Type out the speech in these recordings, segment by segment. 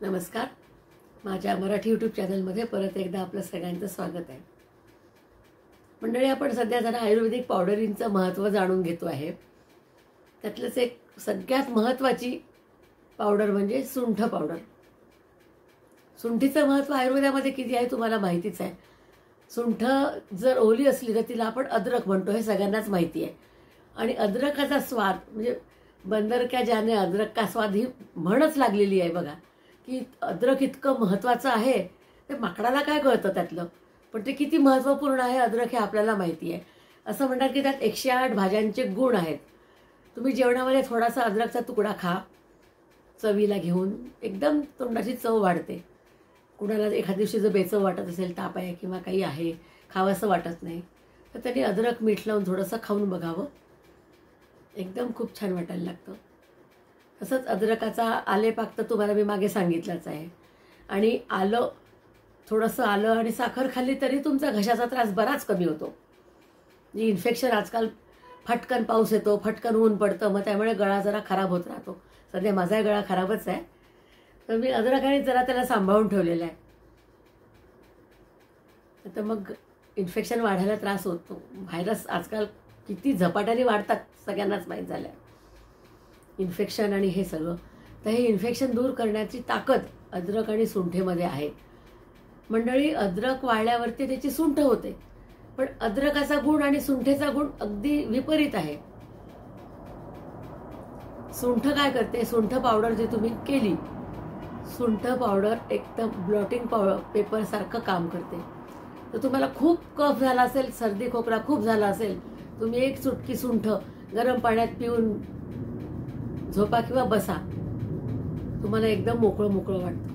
नमस्कार. माझ्या मराठी यूट्यूब चॅनलमध्ये परत एकदा आपलं सगळ्यांचं स्वागत आहे. मंडळी, आपण सध्या जरा आयुर्वेदिक पावडरींचं महत्त्व जाणून घेतो आहे. त्यातलंच एक सगळ्यात महत्त्वाची पावडर म्हणजे सुंठ पावडर. सुंठीचं महत्त्व आयुर्वेदामध्ये किती आहे तुम्हाला माहितीच आहे. सुंठ जर ओली असली तर तिला आपण अद्रक म्हणतो, हे सगळ्यांनाच माहिती आहे. आणि अद्रकाचा स्वाद म्हणजे बंदर क्या जाने अद्रक का स्वाद ही म्हणच लागलेली आहे बघा, की अद्रक इतकं महत्त्वाचं आहे. ते माकडाला काय कळतं त्यातलं, पण ते किती महत्त्वपूर्ण आहे अद्रक हे आपल्याला माहिती आहे. असं म्हणतात की त्यात 108 भाज्यांचे गुण आहेत. तुम्ही जेवणामध्ये थोडासा अद्रकचा तुकडा खा, चवीला घेऊन एकदम तोंडाची चव वाढते. कुणाला एखाद्या दिवशी जर बेचव वाटत असेल, ताप आहे किंवा काही आहे, खावंसं वाटत नाही, तर त्यांनी अद्रक मीठ लावून थोडंसं खाऊन बघावं, एकदम खूप छान वाटायला लागतं. तसंच अद्रकाचा आलेपाक तर तुम्हाला मी मागे सांगितलंच आहे. आणि थोडंसं आलं आणि साखर खाल्ली तरी तुमचा घशाचा त्रास बराच कमी होतो. इन्फेक्शन आजकाल फटकन पाऊस येतो, फटकन ऊन पडतं, मग त्यामुळे गळा जरा खराब होत राहतो. सध्या माझाही गळा खराबच आहे, तर मी अद्रकाने जरा त्याला सांभाळून ठेवलेलं आहे. तर मग इन्फेक्शन वाढायला त्रास होतो. व्हायरस आजकाल किती झपाट्याने वाढतात सगळ्यांनाच माहीत झालं आहे. इन्फेक्शन आणि हे सगळं, तर हे इन्फेक्शन दूर करण्याची ताकद अद्रक आणि सुंठेमध्ये आहे. मंडळी, अद्रक वाळल्यावरती त्याची सुंठ होते, पण अद्रकाचा गुण आणि सुंठेचा गुण अगदी विपरीत आहे. सुंठ काय करते, सुंठ पावडर जी तुम्ही केली, सुंठ पावडर एकदम ब्लॉटिंग पेपर सारखं काम करते. तर तुम्हाला खूप कफ झाला असेल, सर्दी खोकला खूप झाला असेल, तुम्ही एक चुटकी सुंठ गरम पाण्यात पिऊन झोपा किंवा बसा, तुम्हाला एकदम मोकळं मोकळं वाटतं.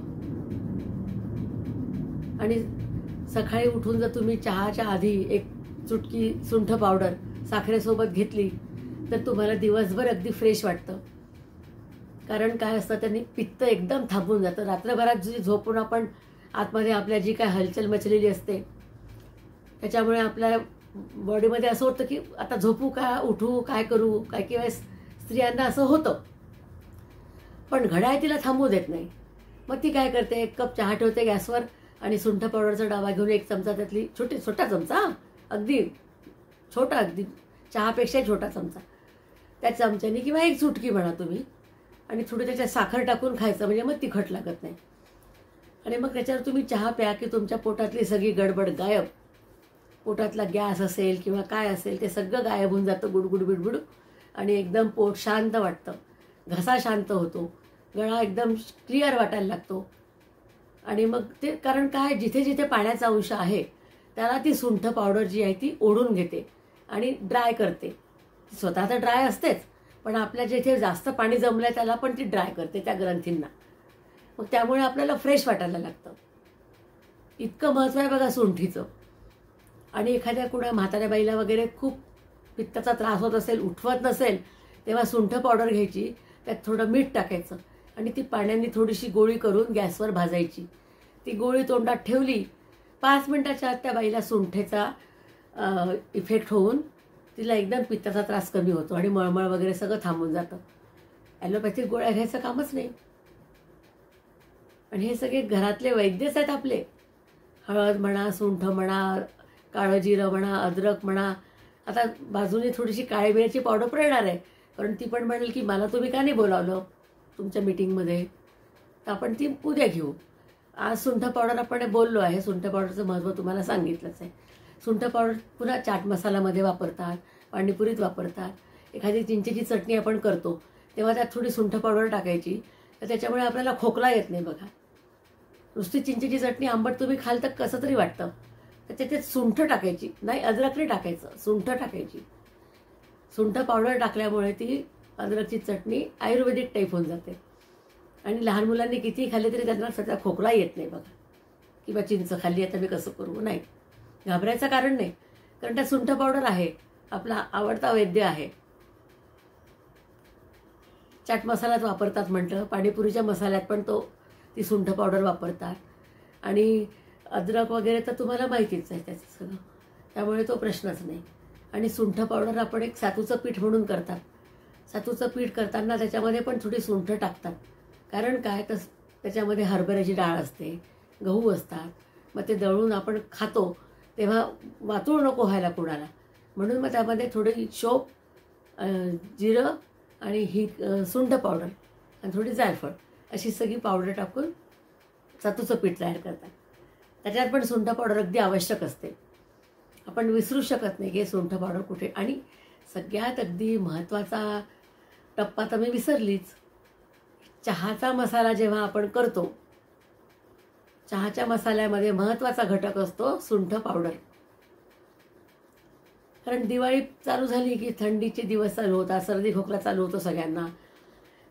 आणि सकाळी उठून जर तुम्ही चहाच्या आधी एक चुटकी सुंठ पावडर साखरेसोबत घेतली तर तुम्हाला दिवसभर अगदी फ्रेश वाटतं. कारण काय असतं, त्यांनी पित्त एकदम थांबून जातं. रात्रभरात जी झोपून आपण आतमध्ये आपल्या जी काय हलचल मचलेली असते, त्याच्यामुळे आपल्या बॉडीमध्ये असं होतं की आता झोपू का, उठू, काय करू, काही वेळेस स्त्रियांना असं होतं. पण घड्याळ तिला थांबू देत नाही. मग ती काय करते, एक कप चहा ठेवते गॅसवर आणि सुंठ पावडरचा डबा घेऊन एक चमचा, त्यातली छोटा चमचा, अगदी छोटा, अगदी चहापेक्षा छोटा चमचा, त्या चमच्याने किंवा एक चुटकी म्हणा तुम्ही, आणि थोडी त्याच्यात साखर टाकून खायचं, म्हणजे मग तिखट लागत नाही. आणि मग त्याच्यावर तुम्ही चहा प्या की तुमच्या पोटातली सगळी गडबड गायब. पोटातला गॅस असेल किंवा काय असेल ते सगळं गायब होऊन जातं, गुडगुड बिडबुड, आणि एकदम पोट शांत वाटतं, घसा शांत होतो, गळा एकदम क्लिअर वाटायला लागतो. आणि मग ते कारण काय, जिथे जिथे पाण्याचा अंश आहे त्याला ती सुंठ पावडर जी आहे ती ओढून घेते आणि ड्राय करते. स्वतः तर ड्राय असतेच, पण आपल्या जिथे जास्त पाणी जमलंय त्याला पण ती ड्राय करते, त्या ग्रंथींना. मग त्यामुळे आपल्याला फ्रेश वाटायला लागतं. इतकं महत्त्व आहे बघा सुंठीचं. आणि एखाद्या कुणा म्हाताऱ्या बाईला वगैरे खूप पित्ताचा त्रास होत असेल, उठवत नसेल, तेव्हा सुंठ पावडर घ्यायची, त्यात थोडं मीठ टाकायचं आणि ती पाण्याने थोडीशी गोळी करून गॅसवर भाजायची. ती गोळी तोंडात ठेवली, 5 मिनिटाच्या आत त्या बाईला सुंठेचा इफेक्ट होऊन तिला एकदम पित्ताचा त्रास कमी होतो आणि मळमळ वगैरे सगळं थांबून जातं. ॲलोपॅथिक गोळ्या घ्यायचं कामच नाही. आणि हे सगळे घरातले वैद्यच आहेत आपले. हळद म्हणा, सुंठ म्हणा, काळं जिरं म्हणा, अद्रक म्हणा. आता बाजूने थोडीशी काळी मिऱ्याची पावडर पण येणार आहे, कारण ती पण म्हणेल की मला तुम्ही का नाही बोलावलं तुमच्या मीटिंगमध्ये, तर आपण ती उद्या घेऊ. आज सुंठ पावडर आपण बोललो आहे. सुंठ पावडरचं महत्त्व तुम्हाला सांगितलंच आहे. सुंठ पावडर पुन्हा चाट मसालामध्ये वापरतात, पाणीपुरीत वापरतात. एखादी चिंचेची चटणी आपण करतो तेव्हा त्यात थोडी सुंठ पावडर टाकायची, तर त्याच्यामुळे आपल्याला खोकला येत नाही बघा. नुसती चिंचेची चटणी आंबट तुम्ही खाल तर कसं तरी वाटतं, तर त्याच्यात सुंठ टाकायची, नाही अद्रक नाही टाकायचं, सुंठ टाकायची. सुंठ पावडर टाकल्यामुळे ती अद्रकची चटणी आयुर्वेदिक टाईप होऊन जाते. आणि लहान मुलांनी कितीही खाल्ले तरी त्यांना सध्या खोकला येत नाही बघा. किंवा चिंच खाल्ली आता मी कसं करू, नाही घाबरायचं कारण नाही, कारण त्या सुंठ पावडर आहे, आपला आवडता वैद्य आहे. चाट मसाल्यात वापरतात म्हटलं, पाणीपुरीच्या मसाल्यात पण ती सुंठ पावडर वापरतात. आणि अद्रक वगैरे तर तुम्हाला माहितीच आहे त्याचं सगळं, त्यामुळे तो प्रश्नच नाही. आणि सुंठ पावडर आपण एक सातूचं पीठ म्हणून करतात. सातूचं पीठ करताना त्याच्यामध्ये पण थोडी सुंठ टाकतात. कारण काय, तर त्याच्यामध्ये हरभऱ्याची डाळ असते, गहू असतात. मग ते दळून आपण खातो तेव्हा वातूळ नको व्हायला कोणाला, म्हणून मग त्यामध्ये थोडी शोप, जिरं आणि ही सुंठ पावडर आणि थोडी जायफळ अशी सगळी पावडर टाकून सत्तूचं पीठ तयार करतात. त्याच्यात पण सुंठ पावडर अगदी आवश्यक असते. आपण विसरू शकत नाही की सुंठ पावडर कुठे. आणि सगळ्यात अगदी महत्त्वाचा टप्पा तर मी विसरलीच. चहाचा मसाला जेव्हा आपण करतो, चहाच्या मसाल्यामध्ये महत्त्वाचा घटक असतो सुंठ पावडर. कारण दिवाळी चालू झाली की थंडीचे दिवस चालू होतात, सर्दी खोकला चालू होतो सगळ्यांना.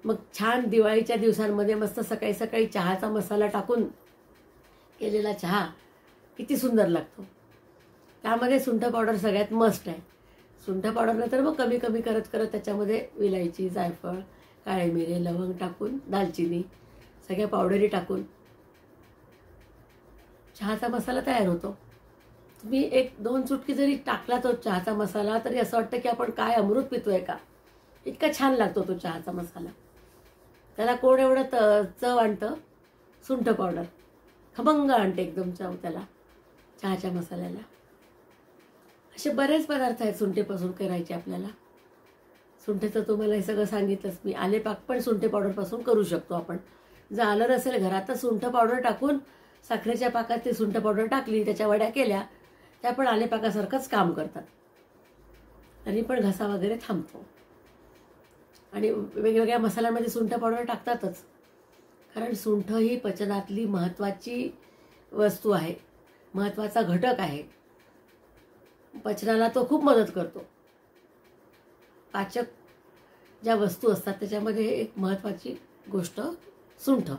मग छान दिवाळीच्या दिवसांमध्ये मस्त सकाळी सकाळी चहाचा मसाला टाकून केलेला चहा किती सुंदर लागतो. त्यामध्ये सुंठ पावडर सगळ्यात मस्ट आहे. सुंठ पावडर नंतर मग कमी कमी करत करत त्याच्यामध्ये विलायची, जायफळ, काळे मिरे, लवंग टाकून, दालचिनी सगळ्या पावडरी टाकून चहाचा मसाला तयार होतो. तुम्ही 1-2 चुटकी जरी टाकला तो चहाचा मसाला तरी असं वाटतं की आपण काय अमृत पितोय का, इतका छान लागतो तो चहाचा मसाला. त्याला कोण एवढं चव आणतं? सुंठ पावडर खमंग आणते एकदम चव त्याला चहाच्या मसाल्याला. असे बरेच पदार्थ आहेत सुंठेपासून करायचे आपल्याला. सुंठेचं तुम्हाला हे सगळं सांगितलंच मी. आलेपाक पण सुंठे पावडरपासून करू शकतो आपण. जर आलं नसेल घरात तर सुंठ पावडर टाकून साखरेच्या पाकात ती सुंठ पावडर टाकली, त्याच्या वड्या केल्या, त्या पण आलेपाकासारखंच काम करतात. आणि पण घसा वगैरे थांबतो. आणि वेगवेगळ्या मसाल्यांमध्ये सुंठ पावडर टाकतातच, कारण सुंठ ही पचनातली महत्त्वाची वस्तू आहे, महत्त्वाचा घटक आहे. पचनाला तो खूप मदत करतो. पाचक ज्या वस्तू असतात त्याच्यामध्ये एक महत्त्वाची गोष्ट सुंठ.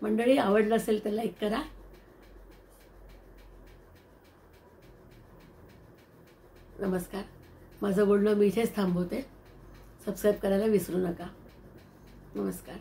मंडळी, आवडलं असेल तर लाईक करा. नमस्कार. माझं बोलणं मी इथेच थांबवते. सबस्क्राईब करायला विसरू नका. नमस्कार.